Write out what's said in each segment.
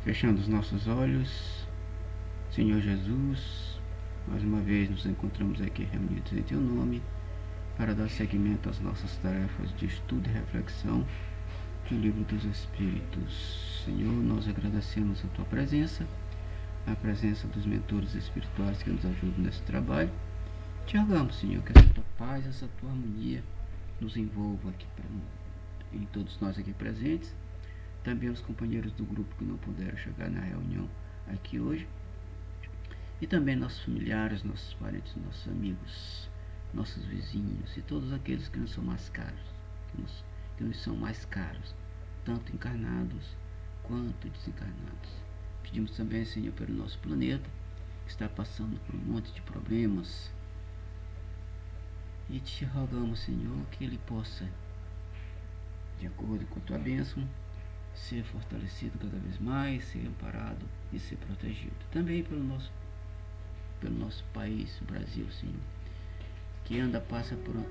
Fechando os nossos olhos, Senhor Jesus, mais uma vez nos encontramos aqui reunidos em Teu nome para dar seguimento às nossas tarefas de estudo e reflexão do Livro dos Espíritos. Senhor, nós agradecemos a Tua presença, a presença dos mentores espirituais que nos ajudam nesse trabalho. Te rogamos, Senhor, que essa Tua paz, essa Tua harmonia nos envolva aqui em todos nós aqui presentes. Também os companheiros do grupo que não puderam chegar na reunião aqui hoje. E também nossos familiares, nossos parentes, nossos amigos, nossos vizinhos e todos aqueles que nos são mais caros, que nos são mais caros, tanto encarnados quanto desencarnados. Pedimos também, Senhor, pelo nosso planeta, que está passando por um monte de problemas. E te rogamos, Senhor, que ele possa, de acordo com a Tua bênção, ser fortalecido cada vez mais, ser amparado e ser protegido. Também pelo nosso país, o Brasil, Senhor, que ainda passa por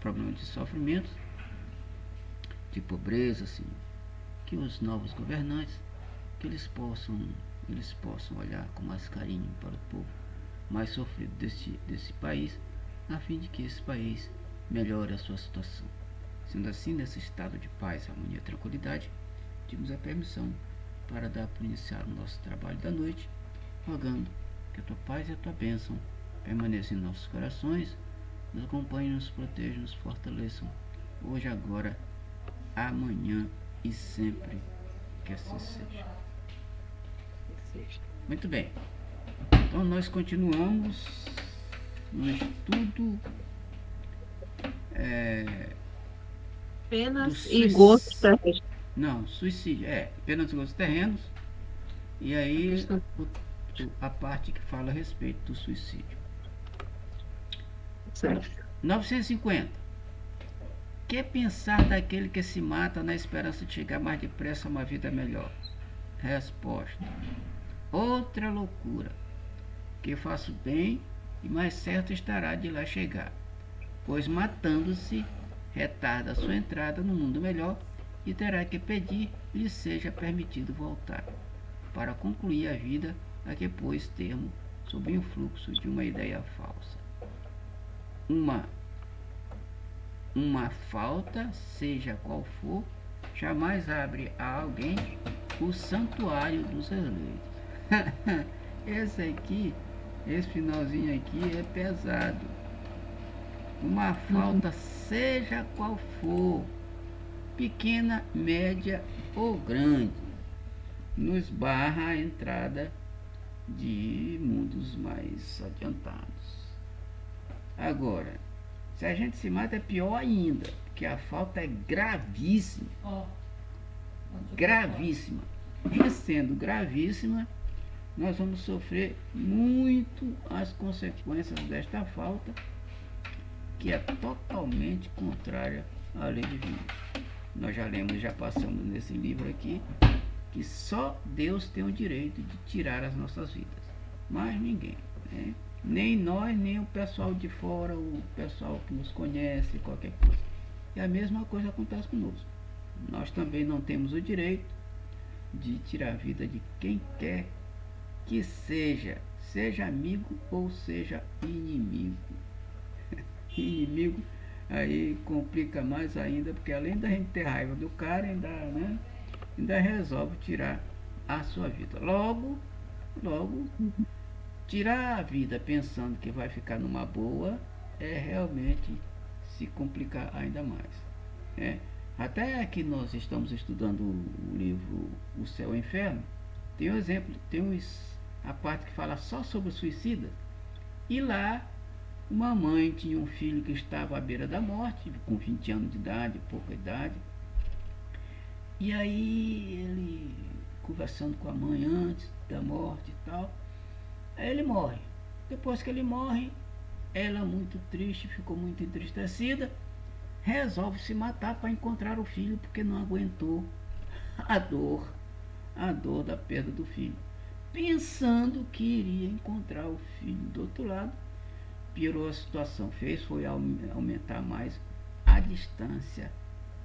problemas de sofrimento, de pobreza, Senhor. Que os novos governantes, que eles possam olhar com mais carinho para o povo mais sofrido desse país, a fim de que esse país melhore a sua situação. Sendo assim, nesse estado de paz, harmonia e tranquilidade, pedimos a permissão para dar por iniciar o nosso trabalho da noite, rogando que a Tua paz e a Tua bênção permaneçam em nossos corações, nos acompanhem, nos protejam, nos fortaleçam, hoje, agora, amanhã e sempre, que assim seja. Muito bem. Então nós continuamos no estudo Penas e gozos terrenos. Não, suicídio. Penas e gozos terrenos. E aí a parte que fala a respeito do suicídio. Certo. 950. Que pensar daquele que se mata na esperança de chegar mais depressa a uma vida melhor? Resposta: outra loucura. Que faço bem e mais certo estará de lá chegar, pois matando-se retarda a sua entrada no mundo melhor e terá que pedir lhe seja permitido voltar, para concluir a vida a que pôs termo sob o influxo de uma ideia falsa. Uma falta, seja qual for, jamais abre a alguém o santuário dos eleitos. Esse finalzinho aqui é pesado. Uma falta, seja qual for, pequena, média ou grande, nos barra a entrada de mundos mais adiantados. Agora, se a gente se mata é pior ainda, porque a falta é gravíssima. Gravíssima. E sendo gravíssima, nós vamos sofrer muito as consequências desta falta, que é totalmente contrária à lei divina. Nós já lemos, já passamos nesse livro aqui, que só Deus tem o direito de tirar as nossas vidas, mas ninguém, né? Nem nós, nem o pessoal de fora, o pessoal que nos conhece, qualquer coisa. E a mesma coisa acontece conosco. Nós também não temos o direito de tirar a vida de quem quer que seja amigo ou seja inimigo. Inimigo aí complica mais ainda, porque além da gente ter raiva do cara, ainda resolve tirar a sua vida. Logo, tirar a vida pensando que vai ficar numa boa é realmente se complicar ainda mais. Até que nós estamos estudando o livro O Céu e o Inferno, tem um exemplo, a parte que fala só sobre o suicida, e lá uma mãe tinha um filho que estava à beira da morte, com 20 anos de idade, pouca idade, e aí ele, conversando com a mãe antes da morte e tal, aí ele morre. Depois que ele morre, ela, muito triste, ficou muito entristecida, resolve se matar para encontrar o filho, porque não aguentou a dor da perda do filho, pensando que iria encontrar o filho do outro lado, piorou a situação, foi aumentar mais a distância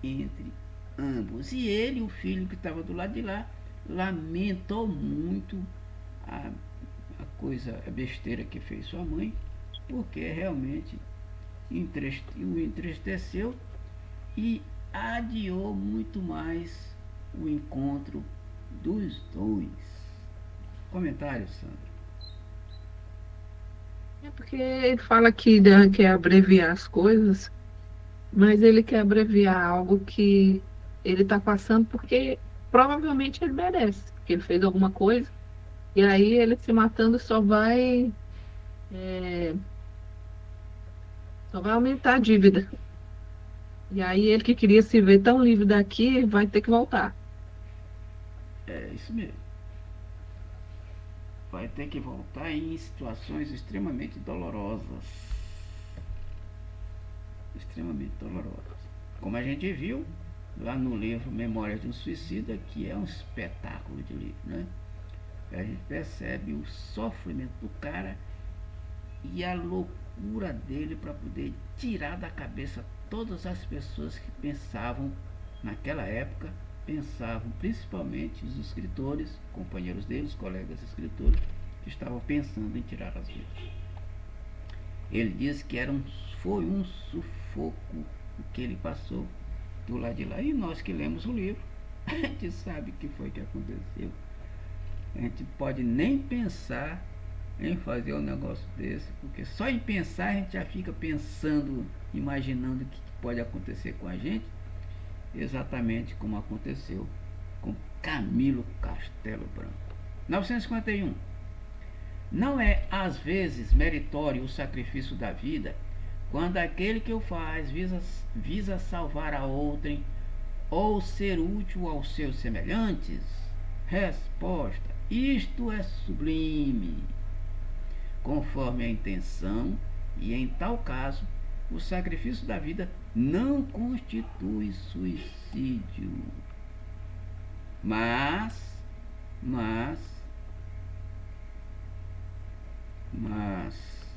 entre ambos. E ele, o filho que estava do lado de lá, lamentou muito a, a besteira que fez sua mãe, porque realmente o entristeceu e adiou muito mais o encontro dos dois. Comentário, Sandra. É porque ele fala que quer abreviar as coisas, mas ele quer abreviar algo que ele está passando porque provavelmente ele merece, porque ele fez alguma coisa, e aí ele se matando é, só vai aumentar a dívida. E aí ele que queria se ver tão livre daqui vai ter que voltar. É isso mesmo. Vai ter que voltar em situações extremamente dolorosas. Extremamente dolorosas. Como a gente viu lá no livro Memórias de um Suicida, que é um espetáculo de livro, né? A gente percebe o sofrimento do cara e a loucura dele para poder tirar da cabeça todas as pessoas que pensavam naquela época, pensavam principalmente os escritores, companheiros deles, colegas escritores, que estavam pensando em tirar as vidas. Ele disse que foi um sufoco o que ele passou do lado de lá. E nós que lemos o livro, a gente sabe o que foi que aconteceu. A gente pode nem pensar em fazer um negócio desse, porque só em pensar a gente já fica pensando, imaginando o que pode acontecer com a gente, exatamente como aconteceu com Camilo Castelo Branco. 951. Não é às vezes meritório o sacrifício da vida, quando aquele que o faz visa salvar a outrem ou ser útil aos seus semelhantes? Resposta: isto é sublime, conforme a intenção, e em tal caso, o sacrifício da vida não constitui suicídio. Mas, mas, mas,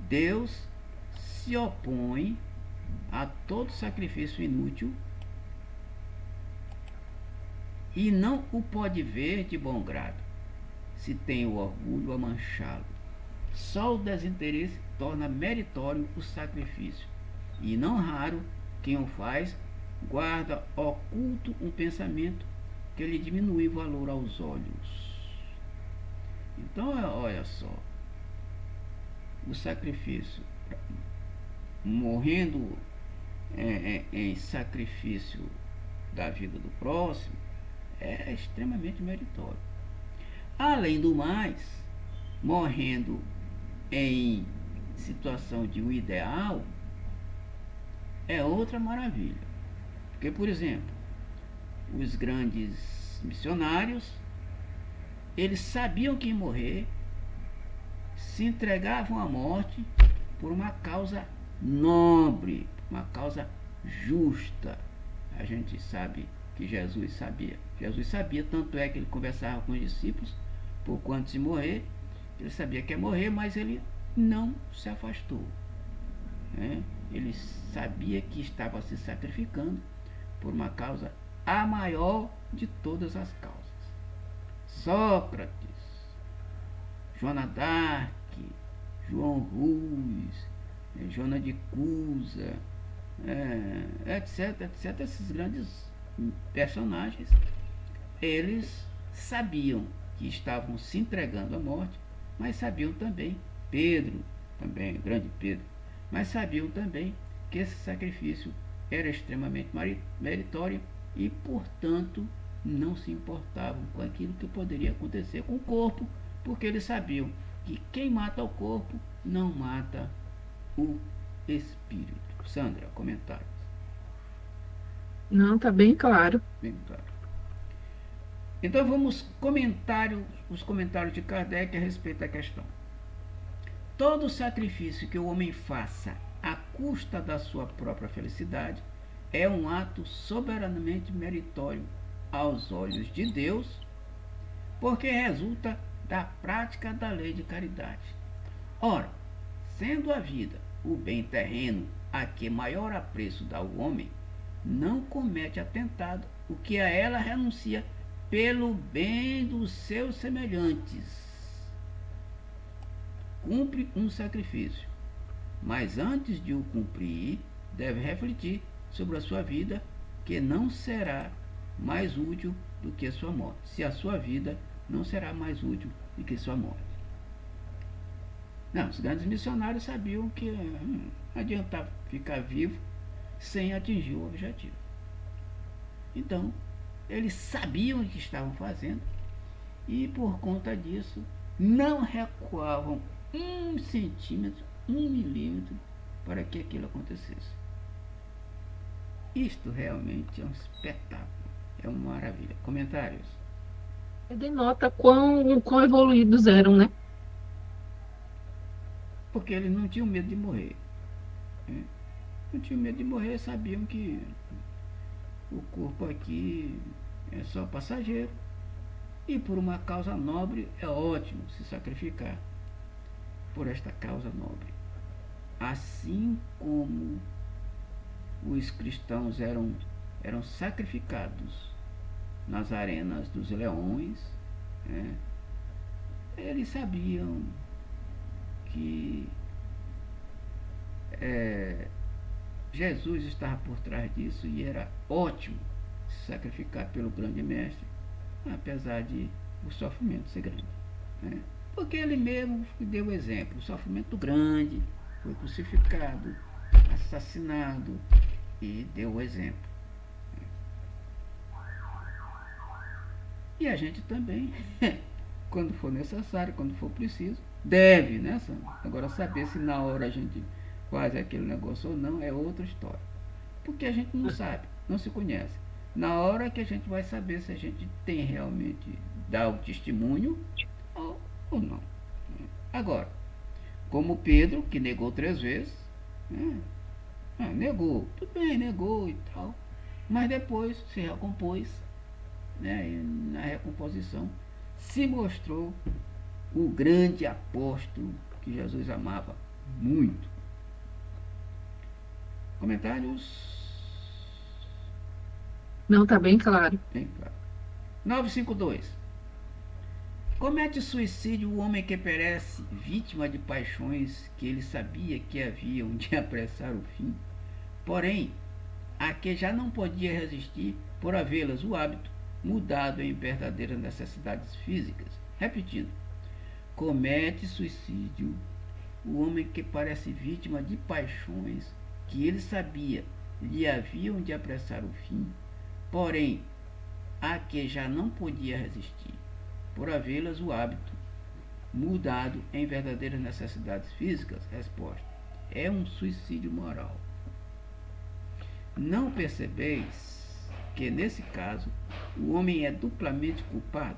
Deus se opõe a todo sacrifício inútil e não o pode ver de bom grado, se tem o orgulho a manchá-lo. Só o desinteresse torna meritório o sacrifício, e não raro quem o faz guarda oculto um pensamento que lhe diminui o valor aos olhos. Então, olha só, o sacrifício, morrendo em sacrifício da vida do próximo, é extremamente meritório. Além do mais, morrendo em situação de um ideal, é outra maravilha. Porque, por exemplo, os grandes missionários, eles sabiam que iam morrer, se entregavam à morte por uma causa nobre, uma causa justa. A gente sabe que Jesus sabia. Jesus sabia, tanto é que ele conversava com os discípulos, por quanto se morrer, ele sabia que ia morrer, mas ele não se afastou. Né? Ele sabia que estava se sacrificando por uma causa a maior de todas as causas. Sócrates, Joana d'Arc, João Rus, Joana de Cusa, etc, etc. Esses grandes personagens, eles sabiam que estavam se entregando à morte, mas sabiam também, Pedro, também, grande Pedro, mas sabiam também que esse sacrifício era extremamente meritório e, portanto, não se importavam com aquilo que poderia acontecer com o corpo, porque eles sabiam que quem mata o corpo não mata o espírito. Sandra, comentários. Não, tá bem claro. Bem claro. Então vamos os comentários de Kardec a respeito da questão. Todo sacrifício que o homem faça à custa da sua própria felicidade é um ato soberanamente meritório aos olhos de Deus, porque resulta da prática da lei de caridade. Ora, sendo a vida o bem terreno a que maior apreço dá o homem, não comete atentado o que a ela renuncia pelo bem dos seus semelhantes. Cumpre um sacrifício, mas antes de o cumprir, deve refletir sobre a sua vida, que não será mais útil do que a sua morte. Se a sua vida não será mais útil do que sua morte. Não, os grandes missionários sabiam que não adiantava ficar vivo sem atingir o objetivo. Então, eles sabiam o que estavam fazendo e, por conta disso, não recuavam 1 centímetro, 1 milímetro para que aquilo acontecesse. Isto realmente é um espetáculo, é uma maravilha. Comentários? Denota quão evoluídos eram, né? Porque eles não tinham medo de morrer. Né? Não tinham medo de morrer, sabiam que o corpo aqui é só passageiro. E por uma causa nobre é ótimo se sacrificar por esta causa nobre. Assim como os cristãos eram sacrificados nas arenas dos leões, né? Eles sabiam que Jesus estava por trás disso e era ótimo se sacrificar pelo grande mestre, apesar de o sofrimento ser grande, né? Porque ele mesmo deu o exemplo, o sofrimento grande, foi crucificado, assassinado e deu o exemplo. E a gente também, quando for necessário, quando for preciso, deve, né, Sandra? Agora, saber se na hora a gente faz aquele negócio ou não é outra história. Porque a gente não sabe, não se conhece. Na hora que a gente vai saber se a gente tem realmente dar o testemunho ou não. Agora, como Pedro, que negou 3 vezes, né? Negou, tudo bem, negou e tal, mas depois se recompôs, né? E na recomposição se mostrou o grande apóstolo que Jesus amava muito. Comentários? Não, tá bem claro. Bem claro. 952. Comete suicídio o homem que perece, vítima de paixões que ele sabia que haviam de apressar o fim, porém, a que já não podia resistir por havê-las o hábito mudado em verdadeiras necessidades físicas. Repetindo, comete suicídio o homem que parece vítima de paixões que ele sabia lhe haviam de apressar o fim, porém, a que já não podia resistir por havê-las o hábito mudado em verdadeiras necessidades físicas. Resposta: é um suicídio moral. Não percebeis que nesse caso o homem é duplamente culpado?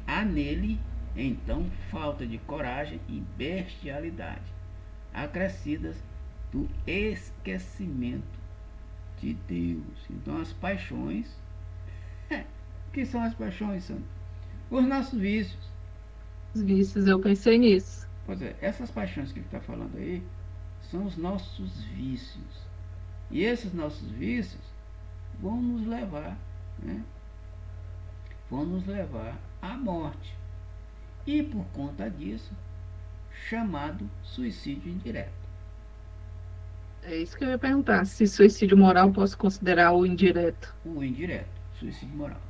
Há nele então falta de coragem e bestialidade, acrescidas do esquecimento de Deus. Então as paixões, o que são as paixões, Sandra? Os nossos vícios. Os vícios, eu pensei nisso. Pois é, essas paixões que ele está falando aí são os nossos vícios. E esses nossos vícios vão nos levar, né? Vão nos levar à morte. E por conta disso, chamado suicídio indireto. É isso que eu ia perguntar. Se suicídio moral posso considerar o indireto. O indireto, suicídio moral.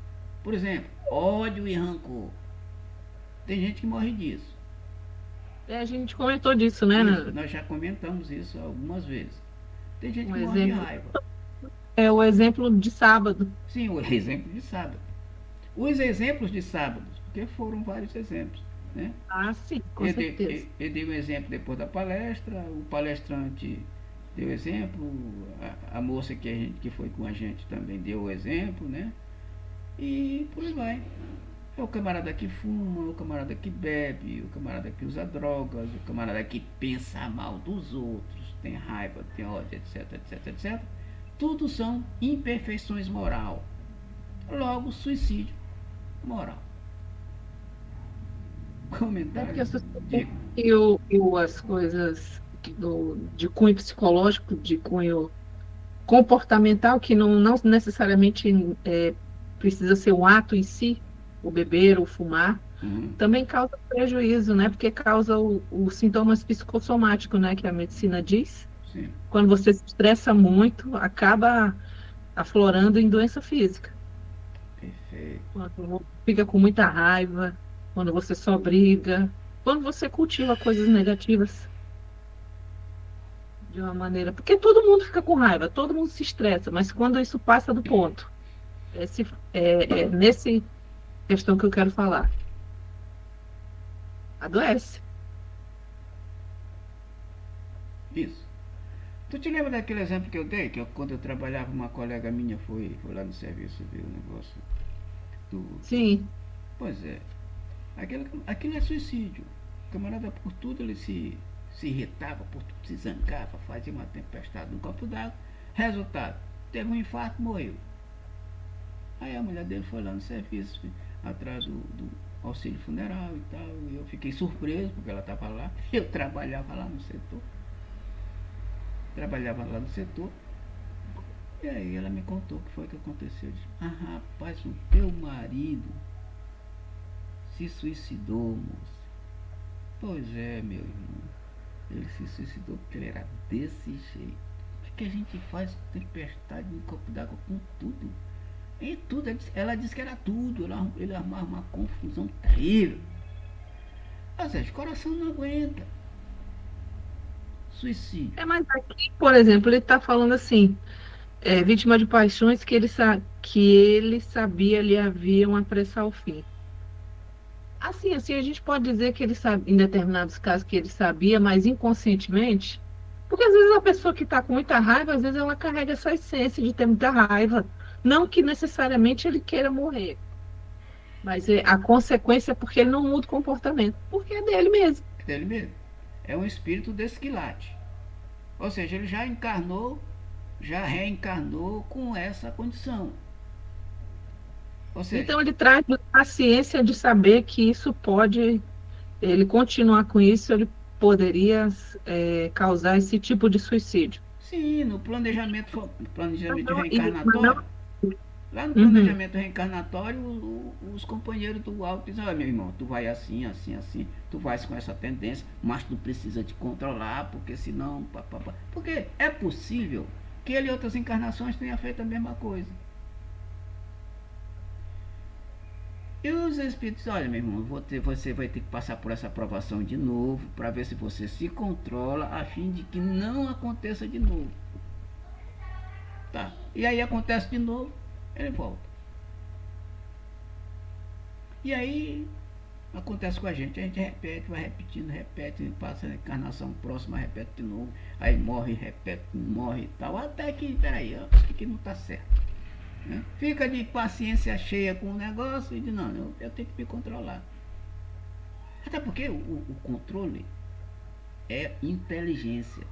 Por exemplo, ódio e rancor. Tem gente que morre disso. A gente comentou disso, né? Isso, nós já comentamos isso algumas vezes. Tem gente que morre de raiva. É o exemplo de sábado. Sim, o exemplo de sábado. Os exemplos de sábado, porque foram vários exemplos, né? Ah, sim, com certeza. Ele deu um exemplo depois da palestra, o palestrante deu exemplo, a moça que foi com a gente também deu o exemplo, né? E por aí vai. É o camarada que fuma, o camarada que bebe, o camarada que usa drogas, o camarada que pensa mal dos outros, tem raiva, tem ódio, etc, etc, etc. Tudo são imperfeições moral. Logo, suicídio moral. Né? Porque Comentários as pessoas de. pensam que as coisas de cunho psicológico, de cunho comportamental, que não necessariamente precisa ser um ato em si, o beber ou fumar, Uhum, também causa prejuízo, né? Porque causa os sintomas psicossomáticos, né? Que a medicina diz. sim, Quando você se estressa muito, acaba aflorando em doença física. perfeito. Quando fica com muita raiva, quando você só briga, quando você cultiva coisas negativas de uma maneira. Porque todo mundo fica com raiva, todo mundo se estressa, mas quando isso passa do ponto, esse, é nesse questão que eu quero falar. Adoece. Isso. Tu te lembra daquele exemplo que eu dei? Que quando eu trabalhava, uma colega minha foi lá no serviço ver o negócio do. Sim. Pois é. Aquilo é suicídio. O camarada, por tudo, ele se irritava, por tudo se zangava, fazia uma tempestade no copo d'água. Resultado, teve um infarto, morreu. Aí a mulher dele foi lá no serviço, atrás do auxílio funeral e tal. E eu fiquei surpreso, porque ela estava lá. Eu trabalhava lá no setor. Trabalhava lá no setor. E aí ela me contou o que foi que aconteceu. Eu disse, rapaz, o teu marido se suicidou, moço. Pois é, meu irmão. Ele se suicidou porque ele era desse jeito. O que a gente faz tempestade no copo d'água com tudo? Em tudo. Ela disse que era tudo. Ele armava uma confusão terrível. Ou seja, o coração não aguenta. Suicídio. Mas aqui, por exemplo, ele está falando assim, vítima de paixões que ele sabia lhe haviam apressar o fim. Assim, a gente pode dizer que ele sabe, em determinados casos, que ele sabia, mas inconscientemente, porque às vezes a pessoa que está com muita raiva, às vezes ela carrega essa essência de ter muita raiva. Não que necessariamente ele queira morrer, mas a consequência é porque ele não muda o comportamento, porque é dele mesmo. É dele mesmo. É um espírito desquilate. Ou seja, ele já encarnou, já reencarnou com essa condição. Ou seja, Então ele traz a ciência de saber que isso pode, ele continuar com isso, ele poderia causar esse tipo de suicídio. sim, no planejamento Mas não, reencarnatório, lá no uhum. planejamento reencarnatório, os companheiros do alto dizem, olha meu irmão, tu vai assim, assim, assim, tu vais com essa tendência, mas tu precisa te controlar, porque senão. Pá, pá, pá. Porque é possível que ele em outras encarnações tenha feito a mesma coisa. E os espíritos, olha meu irmão, você vai ter que passar por essa aprovação de novo, para ver se você se controla, a fim de que não aconteça de novo. Tá? E aí acontece de novo, ele volta. E aí acontece com a gente repete, vai repetindo, repete, passa a encarnação próxima, repete de novo, aí morre, repete, morre e tal, até que, peraí, que não está certo. Né? Fica de paciência cheia com o negócio e diz, não, eu tenho que me controlar. Até porque o controle é inteligência.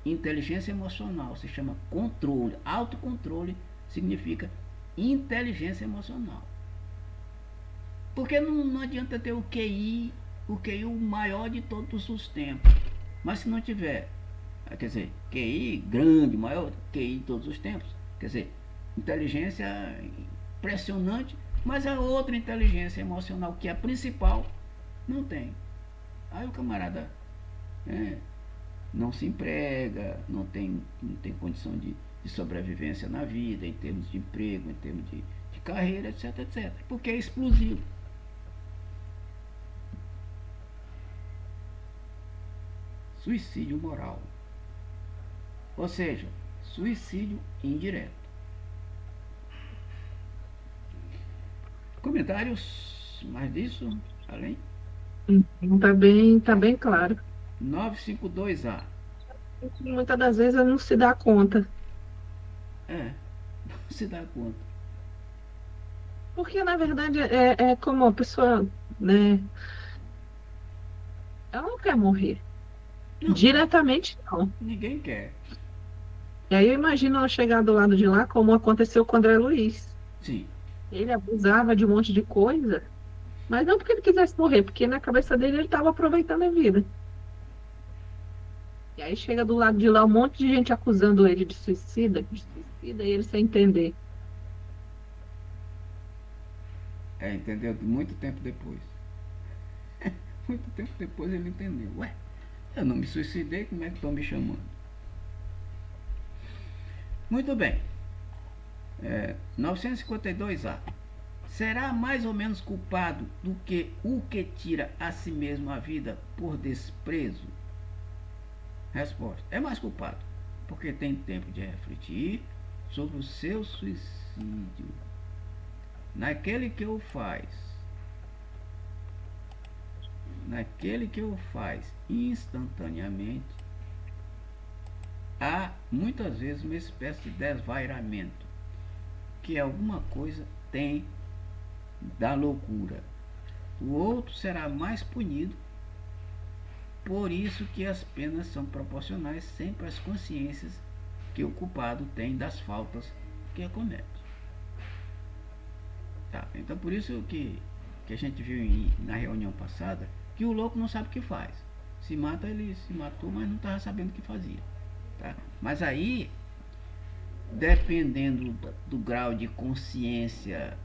Inteligência emocional se chama controle. Autocontrole significa inteligência emocional. Porque não adianta ter o QI o maior de todos os tempos. Mas se não tiver, quer dizer, QI grande, maior QI de todos os tempos, quer dizer, inteligência impressionante, mas a outra inteligência emocional, que é a principal, não tem. Aí o camarada não se emprega, não tem condição de sobrevivência na vida, em termos de emprego, em termos de carreira, etc, etc. Porque é explosivo. Suicídio moral. Ou seja, suicídio indireto. Comentários mais disso? Além? Tá bem claro. 952A. Muitas das vezes não se dá conta. É, não se dá conta. Porque, na verdade, é como a pessoa, né? Ela não quer morrer. Não, Diretamente, não. ninguém quer. E aí eu imagino ela chegar do lado de lá, como aconteceu com o André Luiz. Sim. Ele abusava de um monte de coisa, Mas não porque ele quisesse morrer, porque na cabeça dele ele estava aproveitando a vida. E aí chega do lado de lá um monte de gente acusando ele de suicida, e ele sem entender. Entendeu? Muito tempo depois. Muito tempo depois ele entendeu. Ué, eu não me suicidei, como é que estão me chamando? Muito bem. 952A. Será mais ou menos culpado do que o que tira a si mesmo a vida por desprezo? Resposta: é mais culpado, porque tem tempo de refletir sobre o seu suicídio. Naquele que o faz instantaneamente, há muitas vezes uma espécie de desvairamento, que alguma coisa tem da loucura. O outro será mais punido, por isso que as penas são proporcionais sempre às consciências que o culpado tem das faltas que comete. Tá, então por isso que a gente viu na reunião passada que o louco não sabe o que faz. Se mata, ele se matou, mas não estava sabendo o que fazia. Tá? Mas aí, dependendo do grau de consciência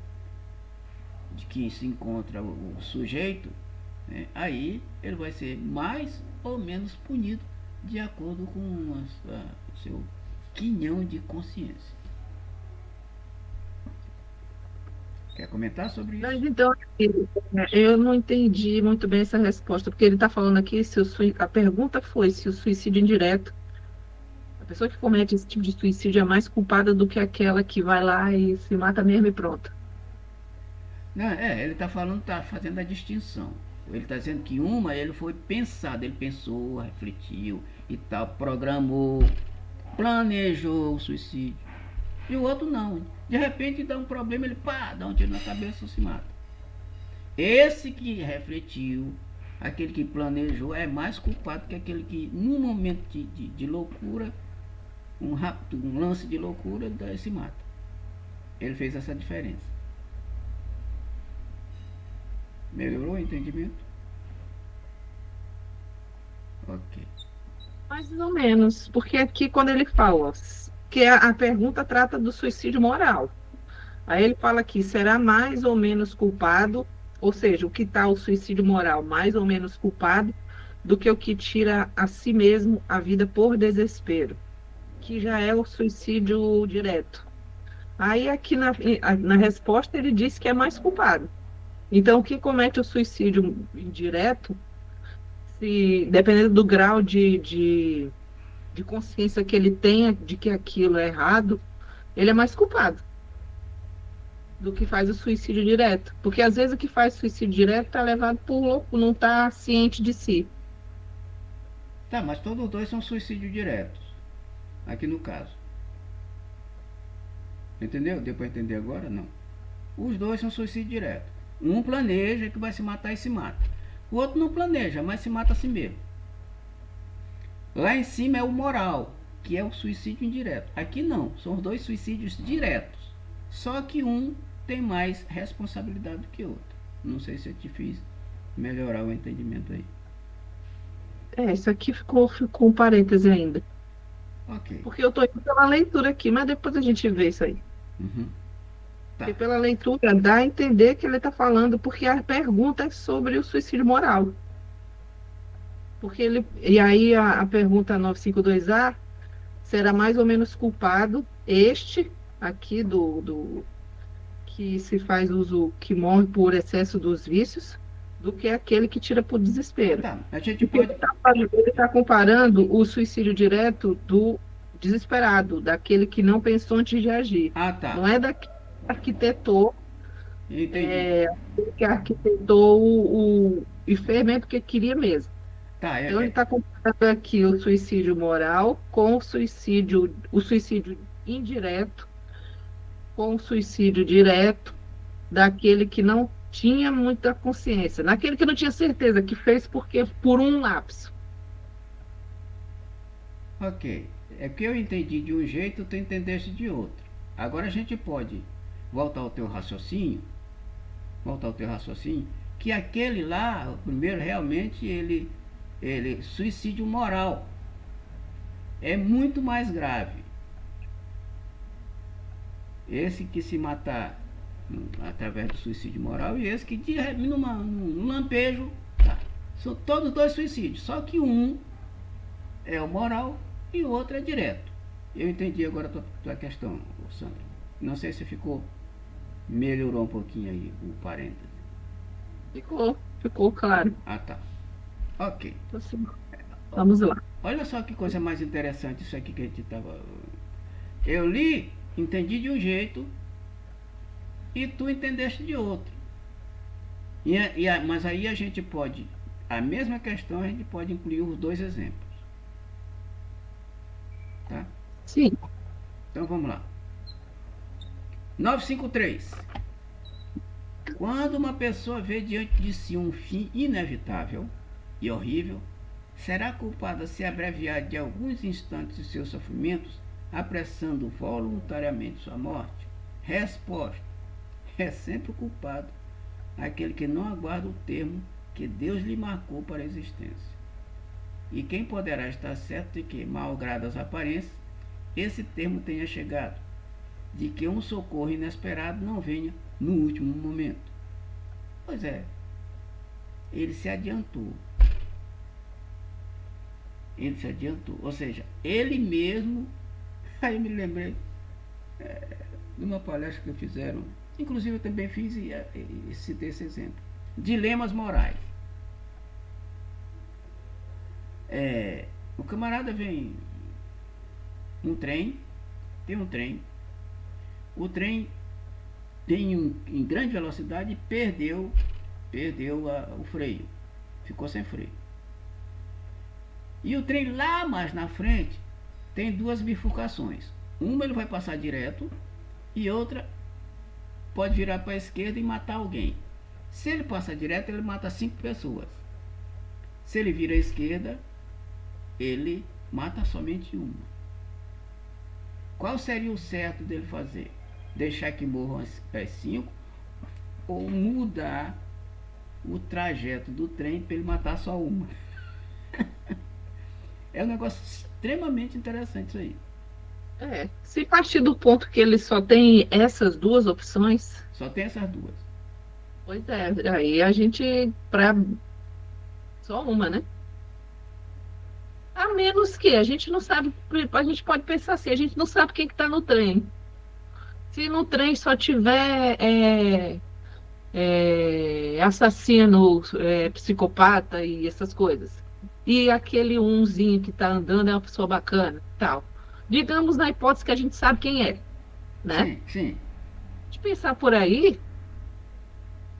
de que se encontra o sujeito, né, aí ele vai ser mais ou menos punido de acordo com o seu quinhão de consciência. Quer comentar sobre isso? Mas então, eu não entendi muito bem essa resposta, porque ele está falando aqui, a pergunta foi se o suicídio indireto, a pessoa que comete esse tipo de suicídio é mais culpada do que aquela que vai lá e se mata mesmo e pronto. Não, ele está falando, está fazendo a distinção. Ele está dizendo que ele foi pensado, ele pensou, refletiu e tal, programou, planejou o suicídio. E o outro não. De repente dá um problema, ele dá um tiro na cabeça e se mata. Esse que refletiu, aquele que planejou, é mais culpado que aquele que, num momento de loucura, um lance de loucura, se mata. Ele fez essa diferença. Melhorou o entendimento? Ok. Mais ou menos, porque aqui quando ele fala que a pergunta trata do suicídio moral. Aí ele fala aqui, será mais ou menos culpado, ou seja, o que está o suicídio moral mais ou menos culpado do que o que tira a si mesmo a vida por desespero, que já é o suicídio direto. Aí aqui na resposta ele diz que é mais culpado. Então, o que comete o suicídio indireto, se dependendo do grau de consciência que ele tenha de que aquilo é errado, ele é mais culpado do que faz o suicídio direto. Porque às vezes o que faz suicídio direto está levado por louco, não está ciente de si. Tá, mas todos os dois são suicídios diretos. Aqui no caso. Entendeu? Deu para entender agora? Não. Os dois são suicídio direto. Um planeja que vai se matar e se mata. O outro não planeja, mas se mata a si mesmo. Lá em cima é o moral, que é o suicídio indireto. Aqui não, são os dois suicídios diretos. Só que um tem mais responsabilidade do que o outro. Não sei se eu te fiz melhorar o entendimento aí. Isso aqui ficou um parêntese ainda. Ok. Porque eu estou indo pela leitura aqui, mas depois a gente vê isso aí. Uhum. Tá. Porque pela leitura dá a entender que ele está falando, porque a pergunta é sobre o suicídio moral. Porque e aí a pergunta 952A será mais ou menos culpado este aqui do que se faz uso, que morre por excesso dos vícios, do que aquele que tira por desespero. Tá, a gente pode... Ele está comparando o suicídio direto do desesperado, daquele que não pensou antes de agir. Ah, tá. Não é daquele que arquitetou, Entendi. que arquitetou o fermento que queria mesmo. Tá, Então ele está comparando aqui o suicídio moral com o suicídio indireto com o suicídio direto daquele que não tinha muita consciência, naquele que não tinha certeza, que fez porque por um lapso. Ok. É que eu entendi de um jeito, tu entendeste de outro. Agora a gente pode voltar ao teu raciocínio, que aquele lá, o primeiro, realmente, suicídio moral. É muito mais grave. Esse que se matar através do suicídio moral e esse que num lampejo, tá. São todos dois suicídios, só que um é o moral e o outro é direto. Eu entendi agora a tua questão, Sandra. Não sei se melhorou um pouquinho aí o parênteses. Ficou claro. Ah, tá. Ok. Assim, vamos lá. Olha só que coisa mais interessante isso aqui que a gente estava. Eu li, entendi de um jeito e tu entendeste de outro. Mas aí a gente pode, a mesma questão, a gente pode incluir os dois exemplos. Tá? Sim. Então vamos lá. 953. Quando uma pessoa vê diante de si um fim inevitável e horrível, será culpada se abreviar de alguns instantes os seus sofrimentos, apressando voluntariamente sua morte? Resposta: é sempre o culpado aquele que não aguarda o termo que Deus lhe marcou para a existência. E quem poderá estar certo de que, malgrado as aparências, esse termo tenha chegado, de que um socorro inesperado não venha no último momento? Pois é, ele se adiantou. Ou seja, ele mesmo. Aí me lembrei de uma palestra que fizeram, inclusive eu também fiz e citei esse exemplo. Dilemas morais. O camarada vem tem um trem. O trem tem em grande velocidade e perdeu o freio. Ficou sem freio. E o trem lá mais na frente tem duas bifurcações. Uma ele vai passar direto e outra pode virar para a esquerda e matar alguém. Se ele passa direto, ele mata 5 pessoas. Se ele vira à esquerda, ele mata somente uma. Qual seria o certo dele fazer? Deixar que morram as 5 ou mudar o trajeto do trem para ele matar só uma? É um negócio extremamente interessante isso aí. Se partir do ponto que ele só tem essas duas opções. Só tem essas duas. Pois é, aí a gente. Só uma, né? A menos que a gente não sabe. A gente pode pensar assim: a gente não sabe quem está no trem. Se no trem só tiver assassino, psicopata e essas coisas, e aquele umzinho que está andando é uma pessoa bacana, tal. Digamos na hipótese que a gente sabe quem é, né? Sim. De pensar por aí,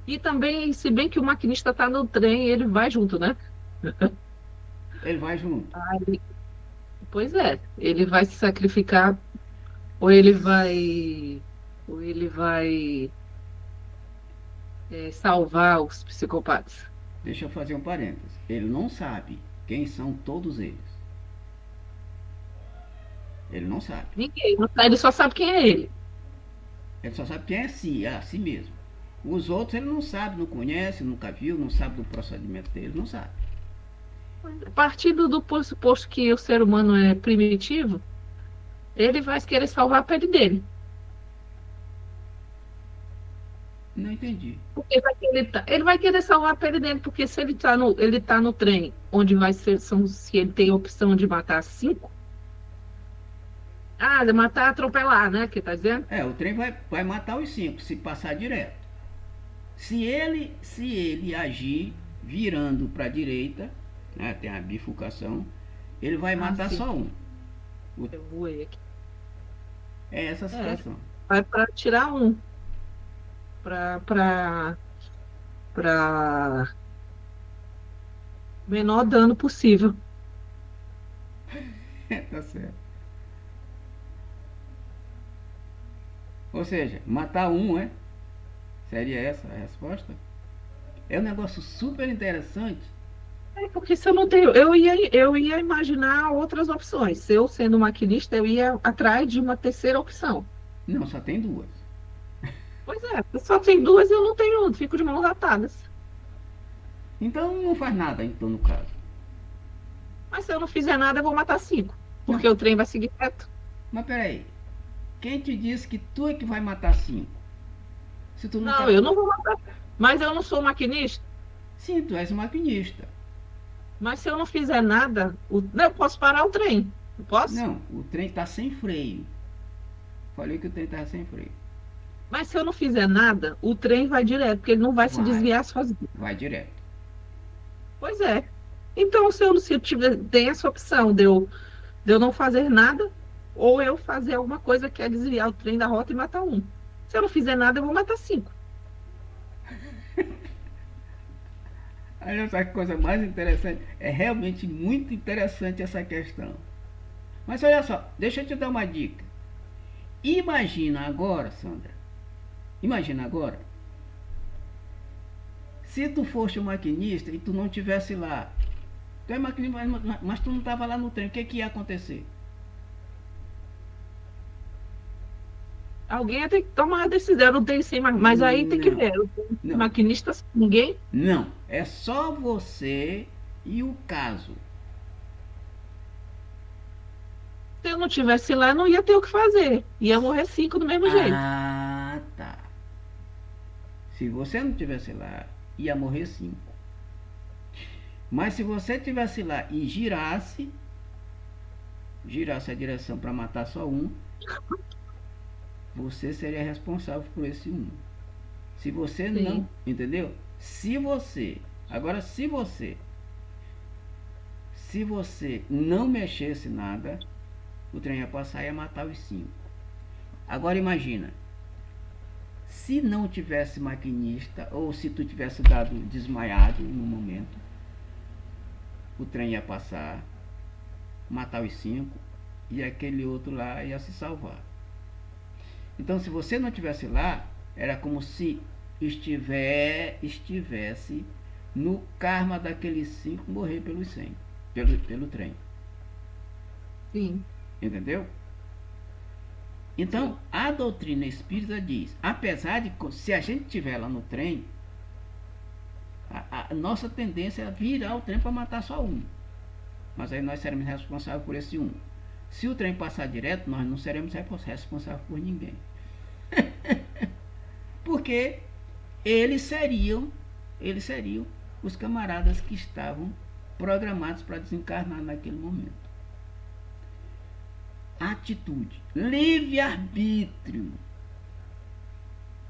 e também, se bem que o maquinista está no trem, ele vai junto, né? Ele vai junto. Pois é, ele vai se sacrificar, ou ele vai salvar os psicopatas. Deixa eu fazer um parênteses. Ele não sabe quem são todos eles. Ele não sabe. Ninguém, ele só sabe quem é ele. Ele só sabe quem é si mesmo. Os outros ele não sabe, não conhece, nunca viu, não sabe do procedimento dele, não sabe. Partindo do pressuposto que o ser humano é primitivo, ele vai querer salvar a pele dele. Não entendi. Porque ele vai querer salvar a pele dele, porque se ele tá no trem, onde vai ser, se ele tem a opção de matar 5, de matar, atropelar, né? Que tá dizendo? O trem vai matar os 5, se passar direto. Se ele agir virando para a direita, né, tem a bifurcação, ele vai matar sim. só um. Eu voei aqui. É essa a situação. Vai para tirar um. Para menor dano possível. Tá certo. Ou seja, matar um, seria essa a resposta? É um negócio super interessante. Porque se eu não tenho, eu ia imaginar outras opções. Se eu sendo maquinista, eu ia atrás de uma terceira opção. Não, só tem duas. Pois é, só tem duas e eu não tenho, fico de mãos atadas. Então não faz nada, então, no caso. Mas se eu não fizer nada, eu vou matar 5. Não, Porque o trem vai seguir reto. mas peraí. Quem te disse que tu é que vai matar 5? Se tu não Não, quer. eu não vou matar. Mas eu não sou maquinista. Sim, tu és maquinista. Mas se eu não fizer nada, não, eu posso parar o trem. Não posso? Não, o trem está sem freio. Falei que o trem estava sem freio. Mas se eu não fizer nada, o trem vai direto, porque ele não vai se Vai, desviar sozinho. vai direto. Pois é. Então, se eu tiver, tem essa opção de eu não fazer nada, ou eu fazer alguma coisa que é desviar o trem da rota e matar um. Se eu não fizer nada, eu vou matar 5. Olha só que coisa mais interessante. É realmente muito interessante essa questão. Mas olha só, deixa eu te dar uma dica. Imagina agora, Sandra. Imagina agora. Se tu fosse um maquinista e tu não tivesse lá. Tu é maquinista, mas tu não estava lá no trem. O que, que ia acontecer? Alguém ia ter que tomar a decisão, eu não tenho sim, mas aí tem que Não, ver. O não, maquinista, ninguém. não. É só você e o caso. Se eu não tivesse lá, não ia ter o que fazer. Ia morrer 5 do mesmo jeito. Ah, tá. Se você não tivesse lá, ia morrer 5. Mas se você tivesse lá e girasse a direção para matar só um, você seria responsável por esse um. Se você não, Sim, entendeu? Agora se você não mexesse nada, o trem ia passar e ia matar os 5. Agora imagina, se não tivesse maquinista, ou se tu tivesse dado desmaiado no momento, o trem ia passar, matar os 5, e aquele outro lá ia se salvar. Então, se você não tivesse lá, era como se estivesse no karma daqueles 5 morrer pelos 100, pelo trem. sim, Entendeu? Então, sim. a doutrina espírita diz, apesar de, se a gente estiver lá no trem, a nossa tendência é virar o trem para matar só um. Mas aí nós seremos responsáveis por esse um. Se o trem passar direto, nós não seremos responsáveis por ninguém. Porque eles seriam os camaradas que estavam programados para desencarnar naquele momento. Atitude, livre-arbítrio.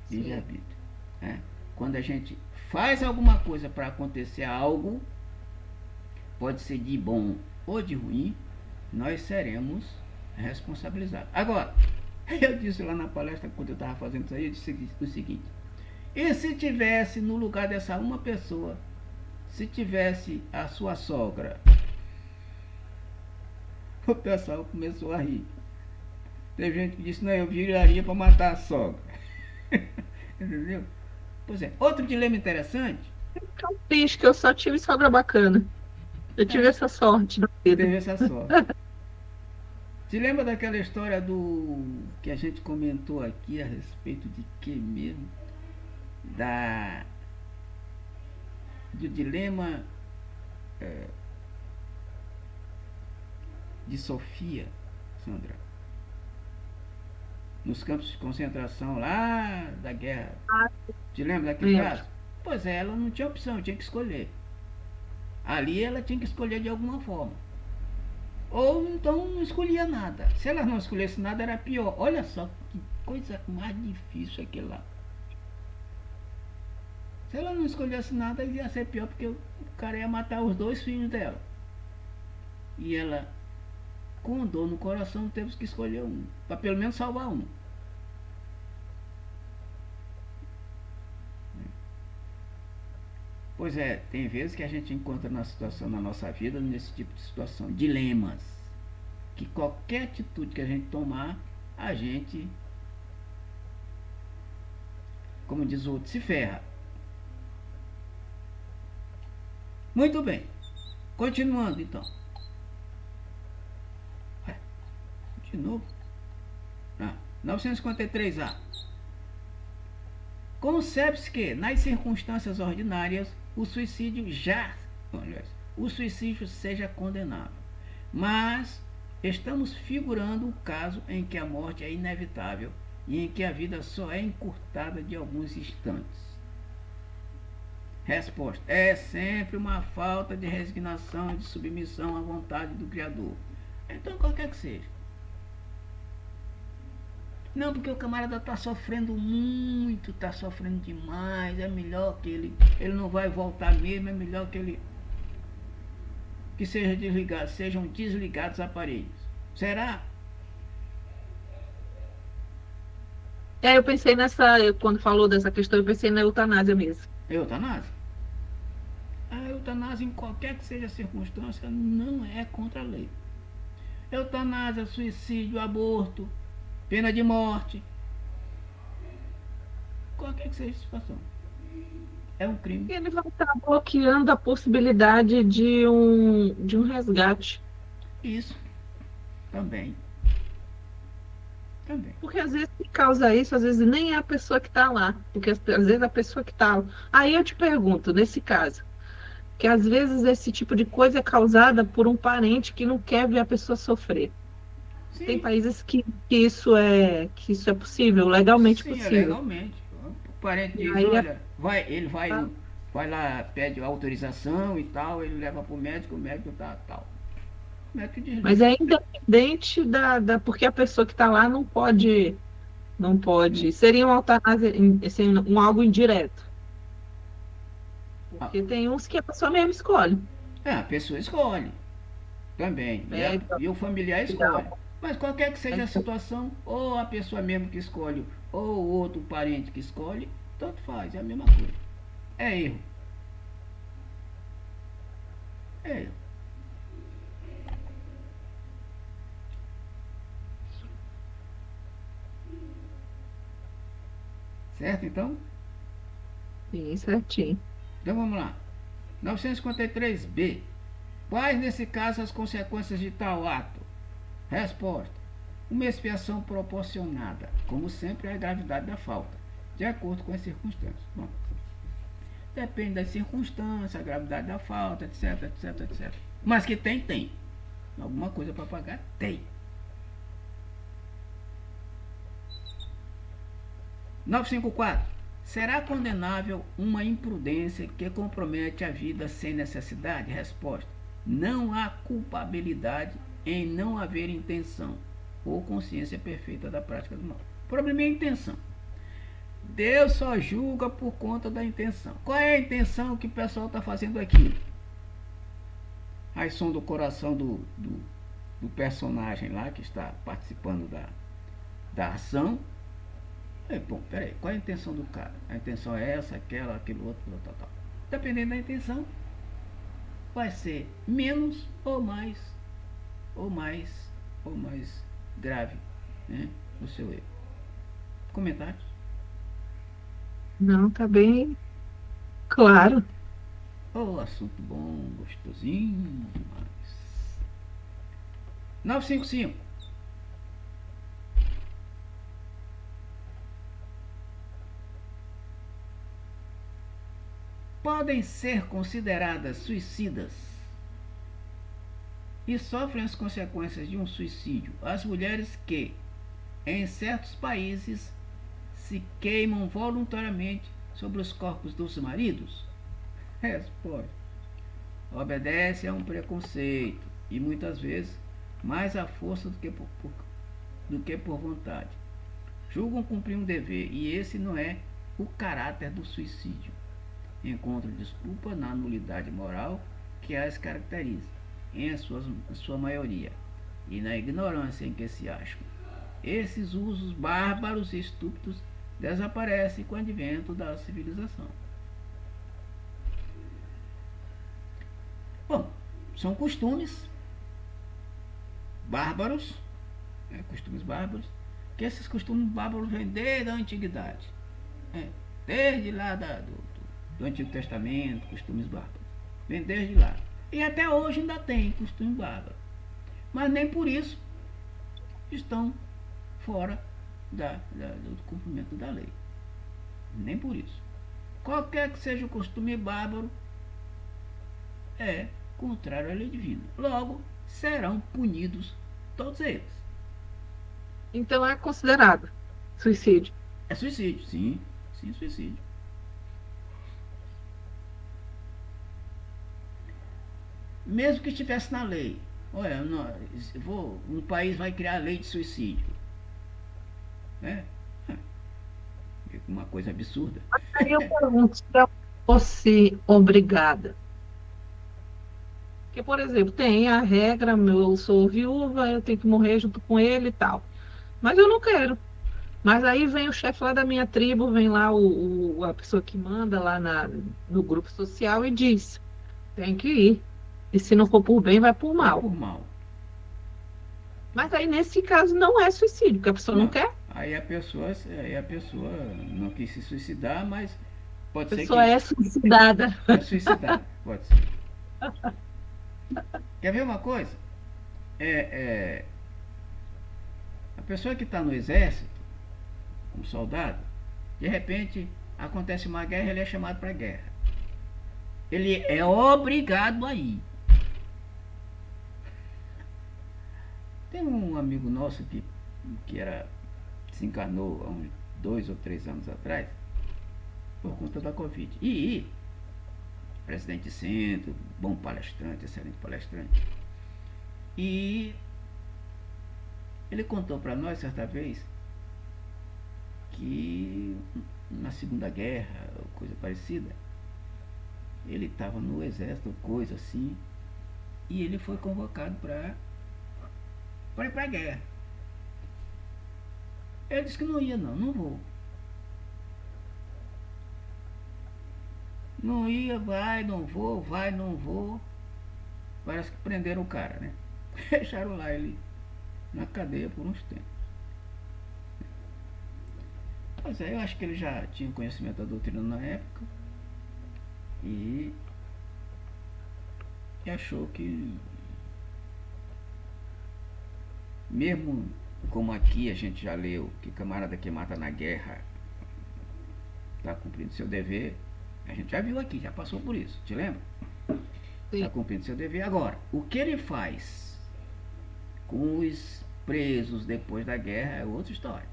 Sim. Livre-arbítrio. É. Quando a gente faz alguma coisa para acontecer algo, pode ser de bom ou de ruim, nós seremos responsabilizados. Agora, eu disse lá na palestra, quando eu estava fazendo isso aí, eu disse o seguinte: e se tivesse no lugar dessa uma pessoa, se tivesse a sua sogra? O pessoal começou a rir. Teve gente que disse, não, eu viraria para matar a sogra. Entendeu? Pois é. Outro dilema interessante, É um triste que eu só tive sogra bacana. Eu tive essa sorte na vida. teve essa sorte. Se lembra daquela história do que a gente comentou aqui a respeito de que mesmo? Do dilema de Sofia, Sandra, nos campos de concentração lá da guerra. Ah, Te lembra daquele lembro. caso? Pois é, ela não tinha opção, tinha que escolher. Ali ela tinha que escolher de alguma forma. Ou então não escolhia nada. Se ela não escolhesse nada, era pior. Olha só que coisa mais difícil aquilo lá. Se ela não escolhesse nada, ia ser pior, porque o cara ia matar os 2 filhos dela. E ela, com dor no coração, teve que escolher um, para pelo menos salvar um. Pois é, tem vezes que a gente encontra na situação, na nossa vida, nesse tipo de situação, dilemas, que qualquer atitude que a gente tomar, a gente, como diz o outro, se ferra. Muito bem, continuando então. De novo. 953A. Concebe-se que, nas circunstâncias ordinárias, o suicídio o suicídio seja condenável. Mas estamos figurando o caso em que a morte é inevitável e em que a vida só é encurtada de alguns instantes. Resposta: é sempre uma falta de resignação e de submissão à vontade do Criador. Então, qualquer que seja. Não, porque o camarada está sofrendo muito, está sofrendo demais, é melhor que ele não vai voltar mesmo, é melhor que ele que sejam desligados aparelhos. Será? Eu pensei quando falou dessa questão, eu pensei na eutanásia mesmo. Eutanásia? A eutanásia, em qualquer que seja a circunstância, não é contra a lei. Eutanásia, suicídio, aborto, pena de morte, qualquer que seja a situação, é um crime. Ele vai estar bloqueando a possibilidade de um resgate. Isso também. Também. Porque às vezes que causa isso, às vezes nem é a pessoa que está lá. Porque às vezes a pessoa que está lá. Aí eu te pergunto, nesse caso, que às vezes esse tipo de coisa é causada por um parente que não quer ver a pessoa sofrer. Tem Sim, países que isso é possível, legalmente sim, é possível. legalmente. O parente E diz, aí olha, ele vai lá, pede autorização e tal, ele leva pro médico, o médico tá tal. O médico mas desliga. é independente porque a pessoa que está lá não pode. Seria uma eutanásia, assim, um algo indireto. Ah, Porque tem uns que a pessoa mesmo escolhe. a pessoa escolhe também, Pega, e o familiar escolhe. legal. Mas qualquer que seja a situação, ou a pessoa mesmo que escolhe, ou o outro parente que escolhe, tanto faz, é a mesma coisa. É erro. É erro. Certo, então? Sim, certinho. Então vamos lá. 953b. Quais nesse caso as consequências de tal ato? Resposta: uma expiação proporcionada, como sempre, à gravidade da falta, de acordo com as circunstâncias. Bom, depende das circunstâncias, a gravidade da falta, etc, etc, etc. Mas que tem. Alguma coisa para pagar, tem. 954. Será condenável uma imprudência que compromete a vida sem necessidade? Resposta: não há culpabilidade em não haver intenção ou consciência perfeita da prática do mal. O problema é a intenção. Deus só julga por conta da intenção. Qual é a intenção que o pessoal está fazendo aqui? Aí som do coração do personagem lá que está participando da ação. Bom, peraí, qual é a intenção do cara? A intenção é essa, aquela, aquilo outro, tal. Dependendo da intenção, vai ser menos ou mais, ou mais, ou mais grave, né, o seu erro. Comentários? Não, tá bem claro. Oh, assunto bom, gostosinho demais. 955. Podem ser consideradas suicidas e sofrem as consequências de um suicídio as mulheres que, em certos países, se queimam voluntariamente sobre os corpos dos maridos? Resposta: obedece a um preconceito e muitas vezes mais à força do que por vontade. Julgam cumprir um dever e esse não é o caráter do suicídio. Encontram desculpa na nulidade moral que as caracteriza, em sua maioria, e na ignorância em que se acham. Esses usos bárbaros e estúpidos desaparecem com o advento da civilização. Bom, são costumes bárbaros, costumes bárbaros, que esses costumes bárbaros vêm desde a antiguidade, desde lá do Antigo Testamento, costumes bárbaros, vem desde lá. E até hoje ainda tem costume bárbaro, mas nem por isso estão fora do cumprimento da lei. Nem por isso. Qualquer que seja o costume bárbaro, é contrário à lei divina. Logo, serão punidos todos eles. Então é considerado suicídio. É suicídio, sim, sim, suicídio. Mesmo que estivesse na lei. Olha, um país vai criar a lei de suicídio. Né? Uma coisa absurda. Aí eu pergunto, se eu fosse obrigada. Porque, por exemplo, tem a regra, eu sou viúva, eu tenho que morrer junto com ele e tal. Mas eu não quero. Mas aí vem o chefe lá da minha tribo, vem lá a pessoa que manda lá no grupo social e diz, tem que ir. E se não for por bem, vai por Vai mal. por mal. Mas aí, nesse caso, não é suicídio, porque a pessoa não Não. quer. Aí a pessoa não quis se suicidar, mas A pode ser pessoa que é suicidada. é suicidar. Pode ser. Quer ver uma coisa? É, a pessoa que está no exército, um soldado, de repente acontece uma guerra, ele é chamado para a guerra. Ele é obrigado a ir. Tem um amigo nosso que se encarnou há uns 2 ou 3 anos atrás, por conta da Covid. E presidente de centro, bom palestrante, excelente palestrante. E ele contou para nós certa vez que na Segunda Guerra, coisa parecida, ele estava no exército, coisa assim, e ele foi convocado para ir para a guerra. Ele disse que não ia, não vou. Não ia, vai, não vou, vai, não vou. Parece que prenderam o cara, né? Deixaram lá ele na cadeia por uns tempos. Mas aí eu acho que ele já tinha conhecimento da doutrina na época e achou que, mesmo como aqui a gente já leu que camarada que mata na guerra está cumprindo seu dever, a gente já viu aqui, já passou por isso, te lembra? Está cumprindo seu dever. Agora, o que ele faz com os presos depois da guerra é outra história.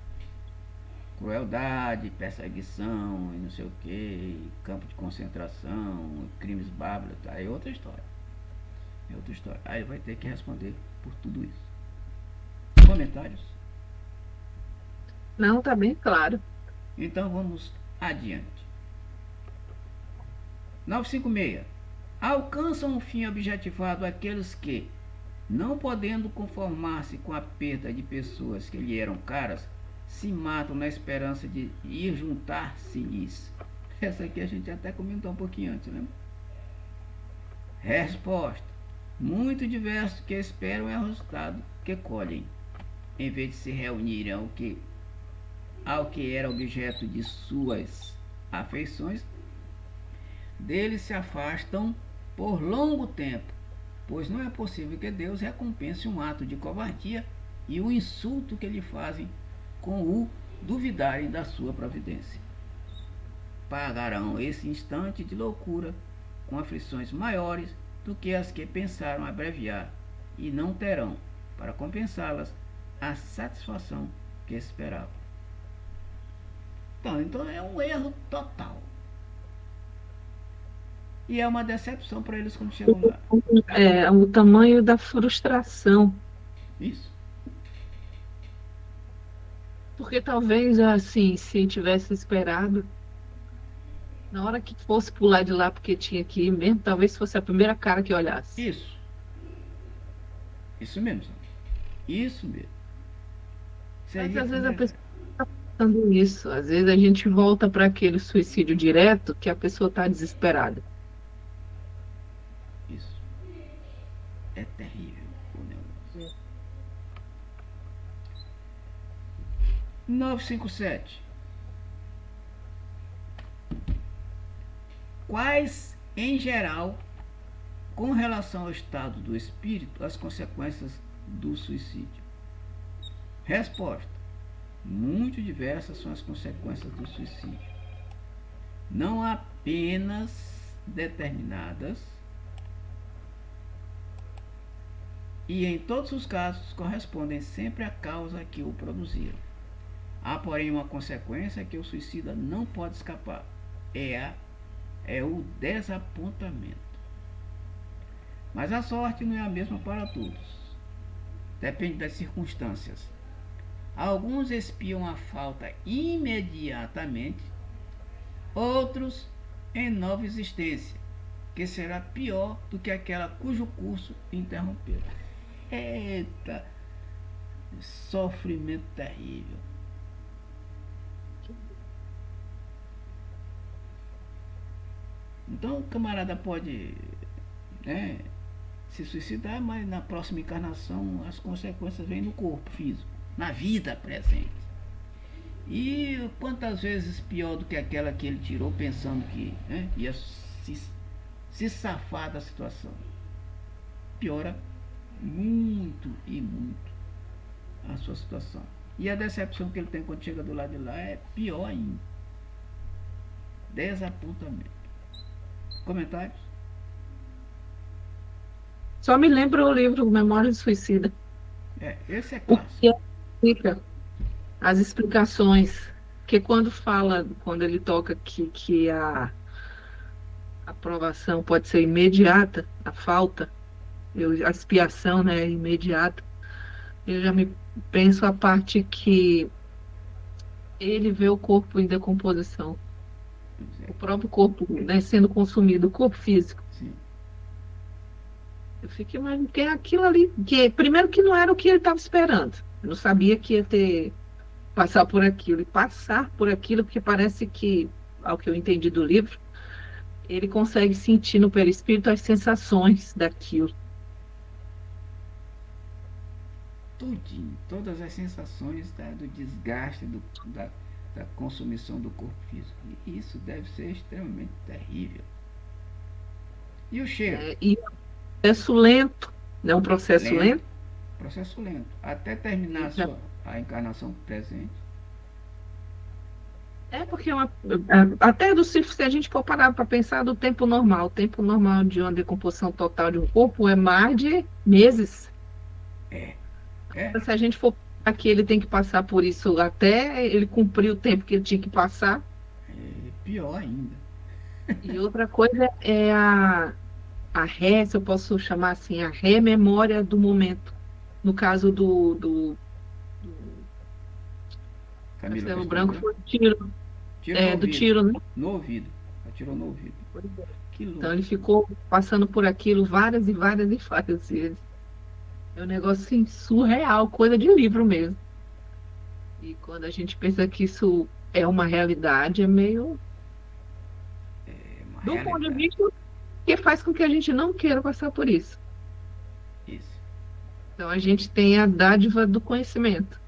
Crueldade, perseguição e não sei o que, campo de concentração, crimes bárbaros, tá? É outra história. É outra história. Aí vai ter que responder por tudo isso. Comentários? Não, tá bem claro. Então vamos adiante. 956. Alcançam o fim objetivado aqueles que, não podendo conformar-se com a perda de pessoas que lhe eram caras, se matam na esperança de ir juntar-se-lhes. Essa aqui a gente até comentou um pouquinho antes, lembra? Resposta. Muito diverso que esperam é o resultado que colhem. Em vez de se reunirem ao que era objeto de suas afeições, deles se afastam por longo tempo, pois não é possível que Deus recompense um ato de covardia e o insulto que lhe fazem com o duvidarem da sua providência. Pagarão esse instante de loucura com aflições maiores do que as que pensaram abreviar, e não terão, para compensá-las, a satisfação que esperavam. Então é um erro total. E é uma decepção para eles quando chegam lá. É o tamanho da frustração. Isso. Porque talvez, assim, se tivesse esperado, na hora que fosse pular de lá porque tinha que ir mesmo, talvez fosse a primeira cara que olhasse. Isso. Isso mesmo. Isso mesmo. Mas às vezes a pessoa está pensando nisso. Às vezes a gente volta para aquele suicídio direto que a pessoa está desesperada. Isso. É terrível o negócio. 957. Quais, em geral, com relação ao estado do espírito, as consequências do suicídio? Resposta. Muito diversas são as consequências do suicídio. Não apenas determinadas e em todos os casos correspondem sempre à causa que o produziram. Há, porém, uma consequência que o suicida não pode escapar: é o desapontamento. Mas a sorte não é a mesma para todos. Depende das circunstâncias. Alguns espiam a falta imediatamente, outros em nova existência, que será pior do que aquela cujo curso interrompeu. Eita, sofrimento terrível. Então o camarada pode, né, se suicidar, mas na próxima encarnação as consequências vêm no corpo físico, na vida presente. E quantas vezes pior do que aquela que ele tirou pensando que, né, ia se safar da situação. Piora muito e muito a sua situação. E a decepção que ele tem quando chega do lado de lá é pior ainda. Desapontamento. Comentários? Só me lembra o livro Memória de Suicida. Esse é O clássico. que explica as explicações. Que quando ele toca que a aprovação pode ser imediata, a falta, a expiação, né, é imediata, eu já me penso a parte que ele vê o corpo em decomposição, o próprio corpo, né, sendo consumido, o corpo físico. Sim. Eu fico imaginando que é aquilo ali, que primeiro que não era o que ele estava esperando. Eu não sabia que ia passar por aquilo. E passar por aquilo, porque parece que, ao que eu entendi do livro, ele consegue sentir no perispírito as sensações daquilo. Tudinho, todas as sensações do desgaste, da consumição do corpo físico. E isso deve ser extremamente terrível. E o cheiro? E é um processo lento, né? Um processo lento. Processo lento. Até terminar a encarnação presente. Porque até se a gente for parar para pensar do tempo normal, o tempo normal de uma decomposição total de um corpo é mais de meses. Se a gente for aqui, ele tem que passar por isso até ele cumprir o tempo que ele tinha que passar. Pior ainda. E outra coisa é a se eu posso chamar assim, a rememória do momento. No caso do Castelo Branco foi o tiro. Do tiro, né? No ouvido. Atirou no ouvido. Então ele ficou passando por aquilo várias e várias e várias vezes. É um negócio assim, surreal, coisa de livro mesmo. E quando a gente pensa que isso é uma realidade, é meio. Do ponto de vista que faz com que a gente não queira passar por isso. Isso. Então a gente tem a dádiva do conhecimento.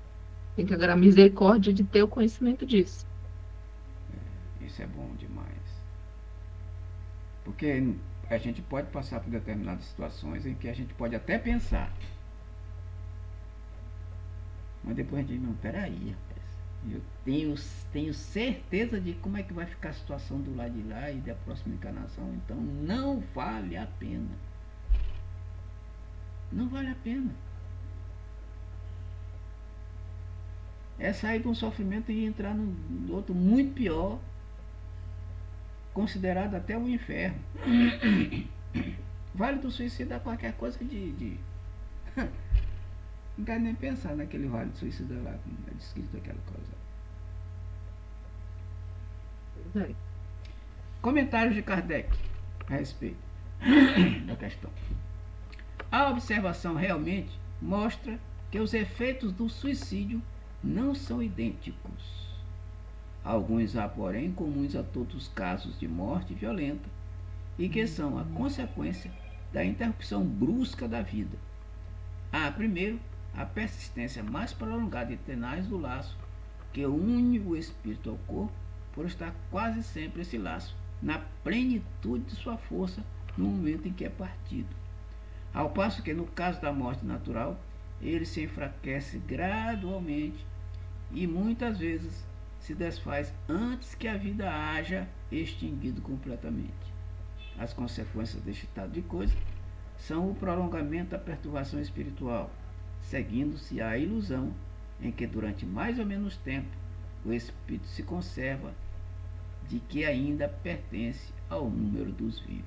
Tem que agarrar a misericórdia de ter o conhecimento disso. Isso é bom demais. Porque a gente pode passar por determinadas situações em que a gente pode até pensar. Mas depois a gente diz, não, peraí, rapaz. Eu tenho certeza de como é que vai ficar a situação do lado de lá e da próxima encarnação. Então não vale a pena. Não vale a pena. É sair de um sofrimento e entrar num outro muito pior, considerado até o inferno. Vale do suicida qualquer coisa de não quero nem pensar naquele vale do suicida lá, como é descrito aquela coisa. Comentários de Kardec a respeito da questão. A observação realmente mostra que os efeitos do suicídio não são idênticos. Alguns há, porém, comuns a todos os casos de morte violenta e que são a consequência da interrupção brusca da vida. Há, primeiro, a persistência mais prolongada e tenaz do laço que une o espírito ao corpo, por estar quase sempre esse laço na plenitude de sua força no momento em que é partido. Ao passo que, no caso da morte natural, ele se enfraquece gradualmente e muitas vezes se desfaz antes que a vida haja extinguido completamente. As consequências deste estado de coisa são o prolongamento da perturbação espiritual, seguindo-se a ilusão em que durante mais ou menos tempo o espírito se conserva de que ainda pertence ao número dos vivos.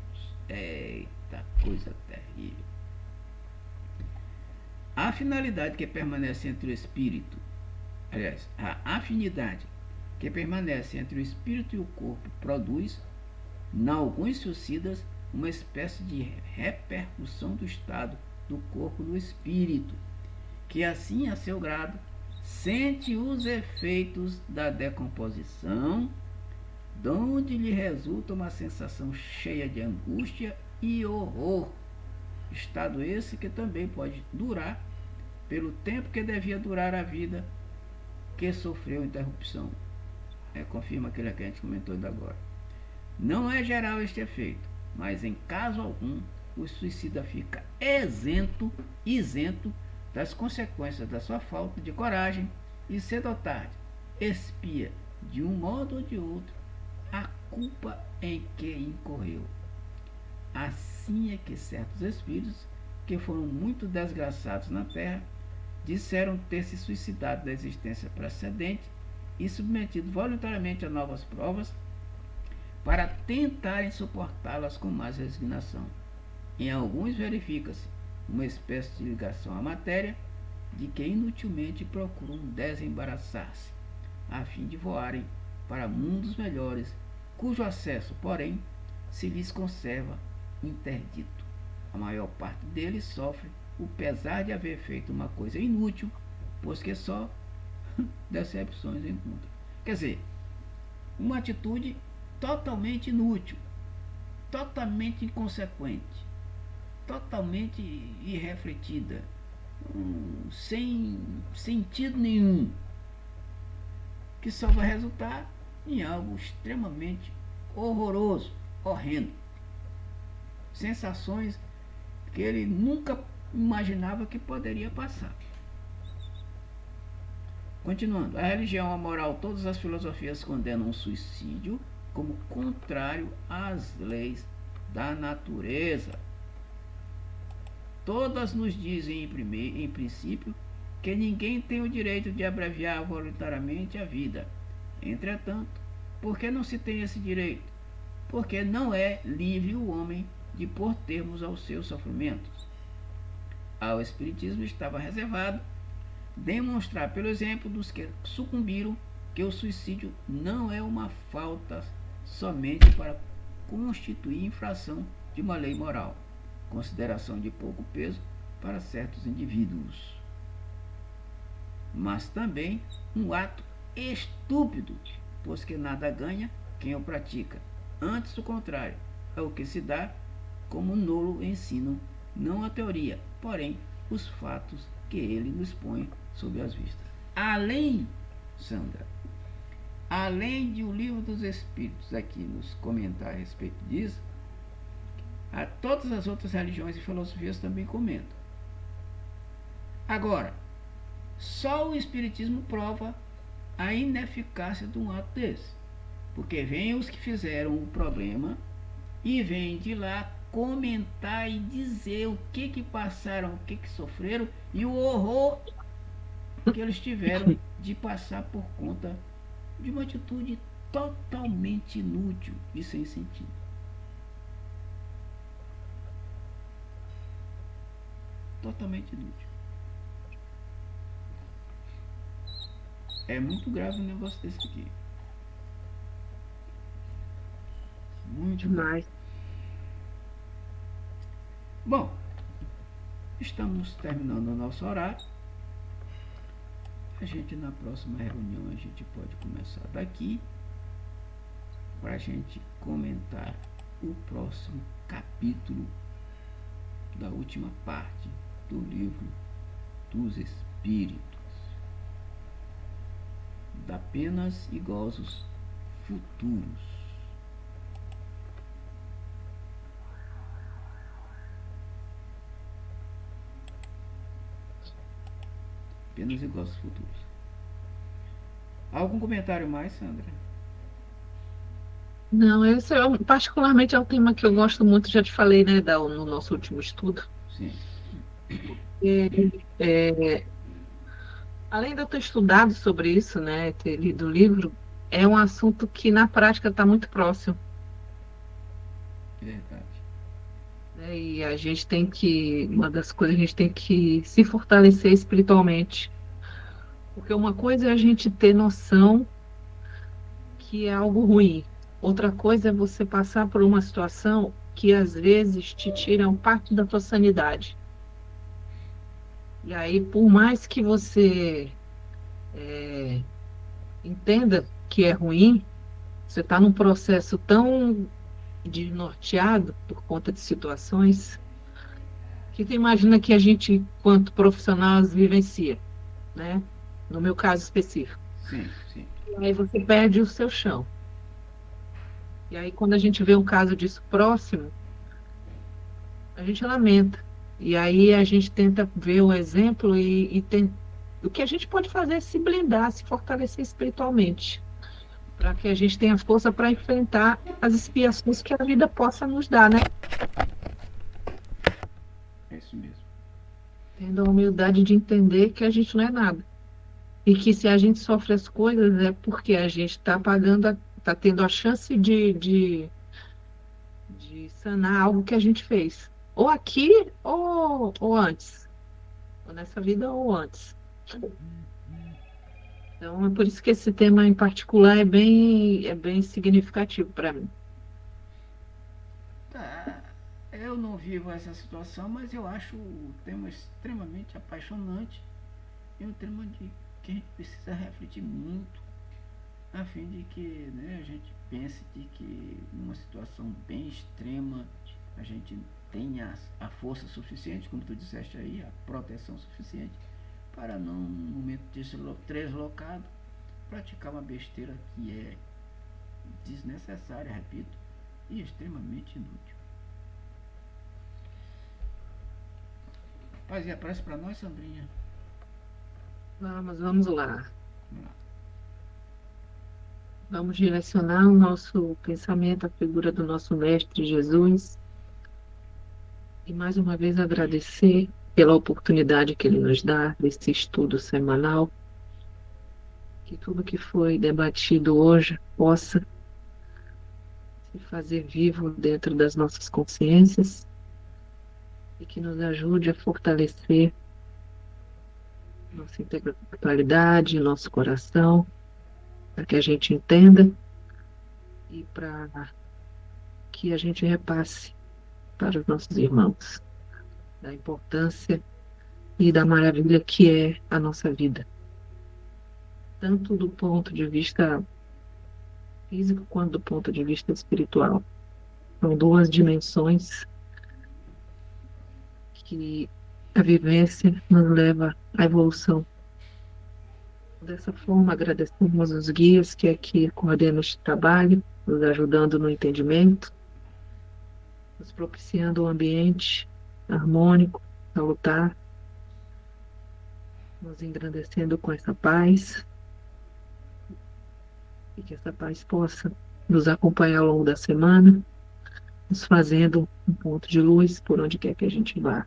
Eita, coisa terrível. A finalidade que permanece entre o espírito, aliás, a afinidade que permanece entre o espírito e o corpo produz, em alguns suicidas, uma espécie de repercussão do estado do corpo no espírito, que assim, a seu grado, sente os efeitos da decomposição, donde lhe resulta uma sensação cheia de angústia e horror. Estado esse que também pode durar pelo tempo que devia durar a vida que sofreu interrupção. Confirma aquilo que a gente comentou ainda agora. Não é geral este efeito, mas em caso algum o suicida fica isento das consequências da sua falta de coragem e cedo ou tarde expia, de um modo ou de outro, a culpa em que incorreu. Assim é que certos espíritos, que foram muito desgraçados na terra, disseram ter se suicidado da existência precedente e submetido voluntariamente a novas provas para tentarem suportá-las com mais resignação. Em alguns verifica-se uma espécie de ligação à matéria, de que inutilmente procuram desembaraçar-se, a fim de voarem para mundos melhores, cujo acesso, porém, se lhes conserva interdito. A maior parte deles sofre o pesar de haver feito uma coisa inútil, pois que só decepções encontra. Quer dizer, uma atitude totalmente inútil, totalmente inconsequente, totalmente irrefletida, sem sentido nenhum, que só vai resultar em algo extremamente horroroso, horrendo. Sensações que ele nunca imaginava que poderia passar. Continuando, a religião, a moral, todas as filosofias condenam o suicídio como contrário às leis da natureza. Todas nos dizem, em princípio, que ninguém tem o direito de abreviar voluntariamente a vida. Entretanto, por que não se tem esse direito? Porque não é livre o homem de pôr termos aos seus sofrimentos. Ao Espiritismo estava reservado demonstrar, pelo exemplo dos que sucumbiram, que o suicídio não é uma falta somente para constituir infração de uma lei moral, consideração de pouco peso para certos indivíduos, mas também um ato estúpido, pois que nada ganha quem o pratica. Antes, o contrário, é o que se dá como nulo ensino, não a teoria, porém os fatos que ele nos põe sob as vistas. Além, Sandra, além de o Livro dos Espíritos aqui nos comentar a respeito disso, todas as outras religiões e filosofias também comentam. Agora, só o Espiritismo prova a ineficácia de um ato desse, porque vem os que fizeram o problema e vêm de lá comentar e dizer o que passaram, o que sofreram e o horror que eles tiveram de passar por conta de uma atitude totalmente inútil e sem sentido. Totalmente inútil. É muito grave um negócio desse aqui. Muito demais. Bom, estamos terminando o nosso horário. A gente, na próxima reunião, a gente pode começar daqui para a gente comentar o próximo capítulo da última parte do Livro dos Espíritos, da Penas e Gozos Futuros. Penas e Gozos Futuros. Algum comentário mais, Sandra? Não, esse particularmente é um tema que eu gosto muito, já te falei, né, no nosso último estudo. Sim, É, é, além de eu ter estudado sobre isso, né, ter lido o livro, é um assunto que na prática está muito próximo, verdade. né, e a gente tem que, uma das coisas, a gente tem que se fortalecer espiritualmente, porque uma coisa é a gente ter noção que é algo ruim, outra coisa é você passar por uma situação que às vezes te tira parte da tua sanidade. E aí, por mais que você entenda que é ruim, você está num processo tão desnorteado por conta de situações que tu imagina que a gente, quanto profissional, as vivencia, né? No meu caso específico. Sim, sim. E aí você perde o seu chão. E aí, quando a gente vê um caso disso próximo, a gente lamenta. E aí a gente tenta ver o exemplo o que a gente pode fazer é se blindar, se fortalecer espiritualmente, para que a gente tenha força para enfrentar as expiações que a vida possa nos dar, né? É isso mesmo. Tendo a humildade de entender que a gente não é nada. E que se a gente sofre as coisas é porque a gente está pagando, está tendo a chance de sanar algo que a gente fez. Ou aqui, ou antes. Ou nessa vida, ou antes. Então, é por isso que esse tema em particular é bem significativo para mim. Tá, eu não vivo essa situação, mas eu acho o tema extremamente apaixonante e um tema de que a gente precisa refletir muito a fim de que, né, a gente pense de que numa situação bem extrema a gente tenha a força suficiente, como tu disseste aí, a proteção suficiente para não, no momento de ser deslocado, praticar uma besteira que é desnecessária, repito, e extremamente inútil. Fazia prece para nós, Sandrinha? Vamos lá. Vamos lá. Vamos direcionar o nosso pensamento à figura do nosso Mestre Jesus e mais uma vez agradecer pela oportunidade que ele nos dá desse estudo semanal, que tudo que foi debatido hoje possa se fazer vivo dentro das nossas consciências e que nos ajude a fortalecer nossa integralidade, nosso coração, para que a gente entenda e para que a gente repasse para os nossos irmãos da importância e da maravilha que é a nossa vida, tanto do ponto de vista físico quanto do ponto de vista espiritual. São duas dimensões que a vivência nos leva à evolução. Dessa forma, agradecemos os guias que aqui coordenam este trabalho, nos ajudando no entendimento, nos propiciando um ambiente harmônico, salutar, nos engrandecendo com essa paz e que essa paz possa nos acompanhar ao longo da semana, nos fazendo um ponto de luz por onde quer que a gente vá.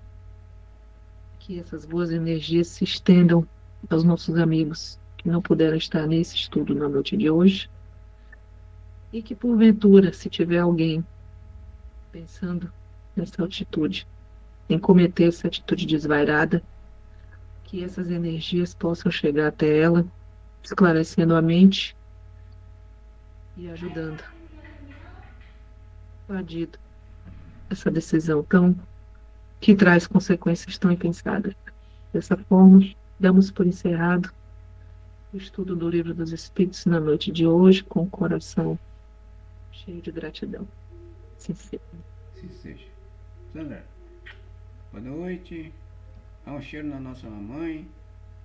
Que essas boas energias se estendam aos nossos amigos que não puderam estar nesse estudo na noite de hoje e que, porventura, se tiver alguém pensando nessa atitude, em cometer essa atitude desvairada, que essas energias possam chegar até ela, esclarecendo a mente e ajudando o adido essa decisão tão que traz consequências tão impensadas. Dessa forma, damos por encerrado o estudo do Livro dos Espíritos na noite de hoje, com o coração cheio de gratidão. Sincero. Se seja. Sandra, boa noite. Dá um cheiro na nossa mamãe.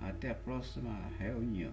Até a próxima reunião.